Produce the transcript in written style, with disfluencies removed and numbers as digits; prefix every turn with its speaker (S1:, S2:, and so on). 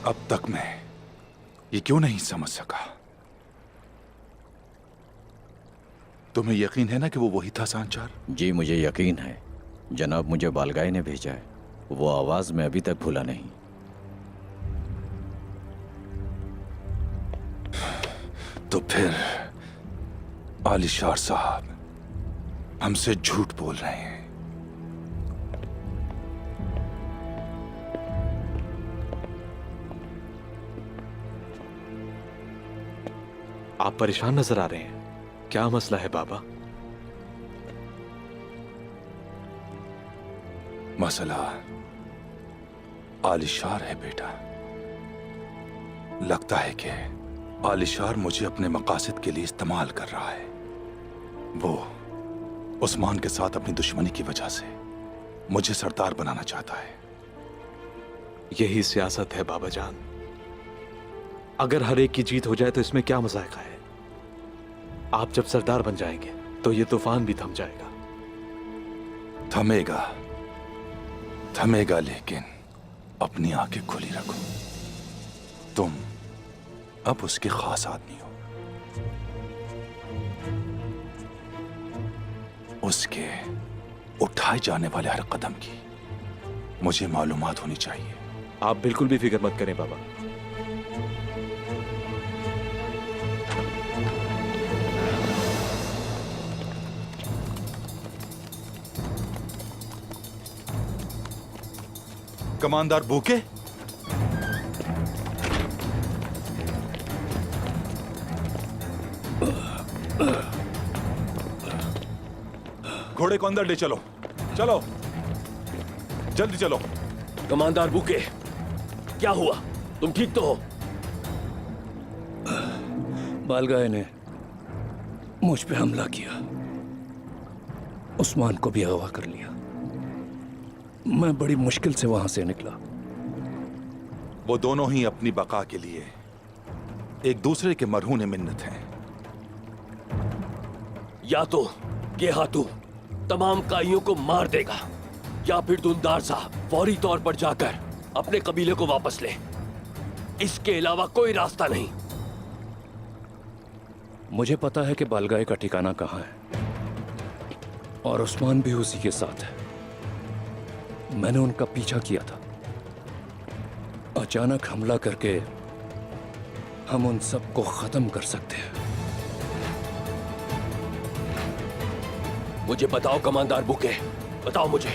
S1: अब तक मैं ये क्यों नहीं समझ सका? तुम्हें यकीन है ना कि वो वही था सांचार?
S2: जी मुझे यकीन है जनाब, मुझे बालगाई ने भेजा है। वो आवाज मैं अभी तक भूला नहीं।
S1: तो फिर आलिशार साहब हमसे झूठ बोल रहे हैं।
S3: आप परेशान नजर आ रहे हैं, क्या मसला है बाबा?
S1: मसला आलिशार है बेटा। लगता है कि आलिशार मुझे अपने मकासद के लिए इस्तेमाल कर रहा है। वो उस्मान के साथ अपनी दुश्मनी की वजह से मुझे सरदार बनाना चाहता है।
S3: यही सियासत है बाबा जान। अगर हर एक की जीत हो जाए तो इसमें क्या मजायका है? आप जब सरदार बन जाएंगे तो ये तूफान भी थम जाएगा।
S1: थमेगा, थमेगा, लेकिन अपनी आंखें खुली रखो। तुम अब उसके खास आदमी हो। उसके उठाए जाने वाले हर कदम की मुझे मालूमात होनी चाहिए।
S3: आप बिल्कुल भी फिक्र मत करें बाबा।
S1: कमांडर बूके, घोड़े को अंदर ले चलो। चलो जल्दी चलो।
S4: कमांडर बुके, क्या हुआ? तुम ठीक तो हो?
S5: बालगाय ने मुझ पे हमला किया, उस्मान को भी अगवा कर लिया। मैं बड़ी मुश्किल से वहां से निकला।
S1: वो दोनों ही अपनी बका के लिए एक दूसरे के मरहून मिन्नत हैं।
S4: या तो ये हाथू तमाम काइयों को मार देगा या फिर दुलदार साहब फौरी तौर पर जाकर अपने कबीले को वापस ले। इसके अलावा कोई रास्ता नहीं।
S5: मुझे पता है कि बालगाय का ठिकाना कहाँ है और उस्मान भी उसी के साथ है। मैंने उनका पीछा किया था। अचानक हमला करके हम उन सबको खत्म कर सकते हैं।
S4: मुझे बताओ कमांडर बुके, बताओ मुझे।